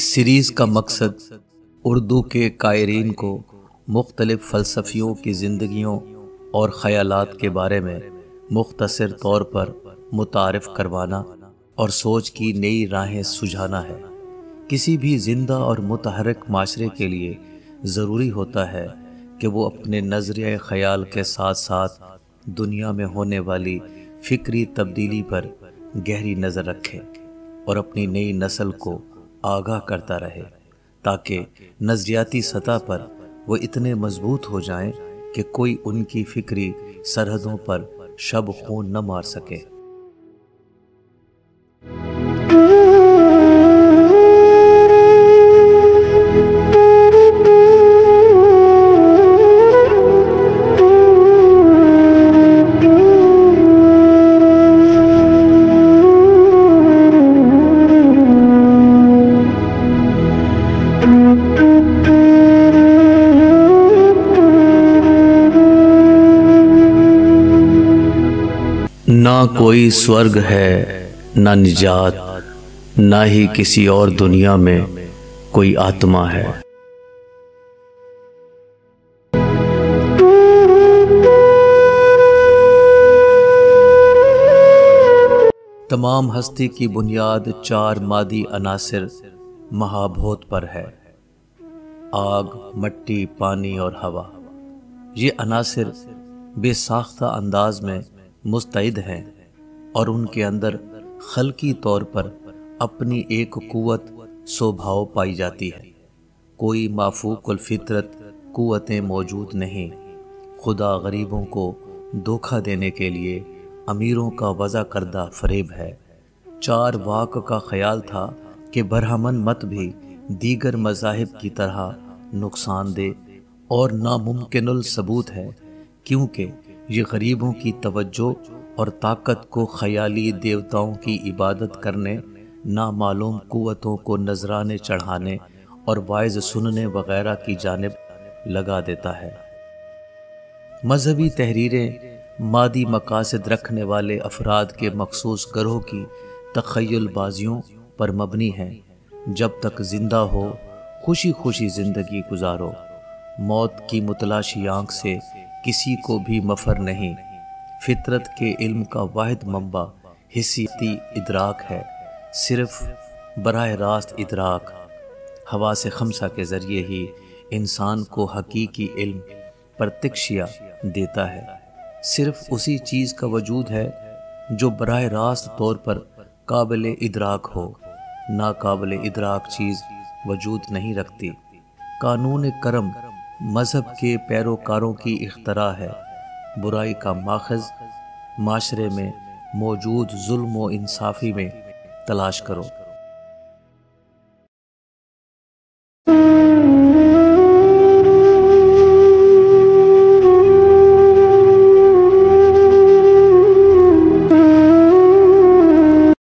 اس series کا مقصد اردو کے قائرین کو مختلف فلسفیوں کی زندگیوں اور خیالات کے بارے میں مختصر طور پر متعارف کروانا اور سوچ کی نئی راہیں سجھانا ہے۔ کسی بھی زندہ اور متحرک معاشرے کے لیے ضروری ہوتا ہے کہ وہ اپنے نظریہ خیال کے ساتھ ساتھ دنیا میں ہونے والی فکری تبدیلی پر گہری نظر رکھے اور اپنی نئی نسل کو آگاہ کرتا رہے تاکہ نظریاتی سطح پر وہ اتنے مضبوط ہو جائیں کہ کوئی ان کی فکری سرحدوں پر شب خون نہ مار سکے۔ نہ کوئی سورگ ہے نہ نجات، نہ ہی کسی اور دنیا میں کوئی آتما ہے۔ تمام ہستی کی بنیاد چار مادی عناصر مہابھوت پر ہے: آگ، مٹی، پانی اور ہوا۔ یہ عناصر بے ساختہ انداز میں مستعد ہیں اور ان کے اندر خلقی طور پر اپنی ایک قوت سوبھاؤ پائی جاتی ہے۔ کوئی مافوق الفطرت قوتیں موجود نہیں۔ خدا غریبوں کو دھوکہ دینے کے لیے امیروں کا وضع کردہ فریب ہے۔ چار واک کا خیال تھا کہ برہمن مت بھی دیگر مذاہب کی طرح نقصان دہ اور ناممکن الثبوت ہے، کیونکہ یہ غریبوں کی توجہ اور طاقت کو خیالی دیوتاؤں کی عبادت کرنے، نامعلوم قوتوں کو نذرانے چڑھانے اور وعظ سننے وغیرہ کی جانب لگا دیتا ہے۔ مذہبی تحریریں مادی مقاصد رکھنے والے افراد کے مخصوص گروہ کی تخیل بازیوں پر مبنی ہیں۔ جب تک زندہ ہو خوشی خوشی زندگی گزارو۔ موت کی متلاشی آنکھ سے کسی کو بھی مفر نہیں۔ فطرت کے علم کا واحد منبع حسیاتی ادراک ہے، صرف براہ راست ادراک۔ حواس خمسہ کے ذریعے ہی انسان کو حقیقی علم پرتکشیا دیتا ہے۔ صرف اسی چیز کا وجود ہے جو براہ راست طور پر قابل ادراک ہو۔ ناقابل ادراک چیز وجود نہیں رکھتی۔ قانون کرم مذہب کے پیروکاروں کی اختراع ہے۔ برائی کا ماخذ معاشرے میں موجود ظلم و انصافی میں تلاش کرو۔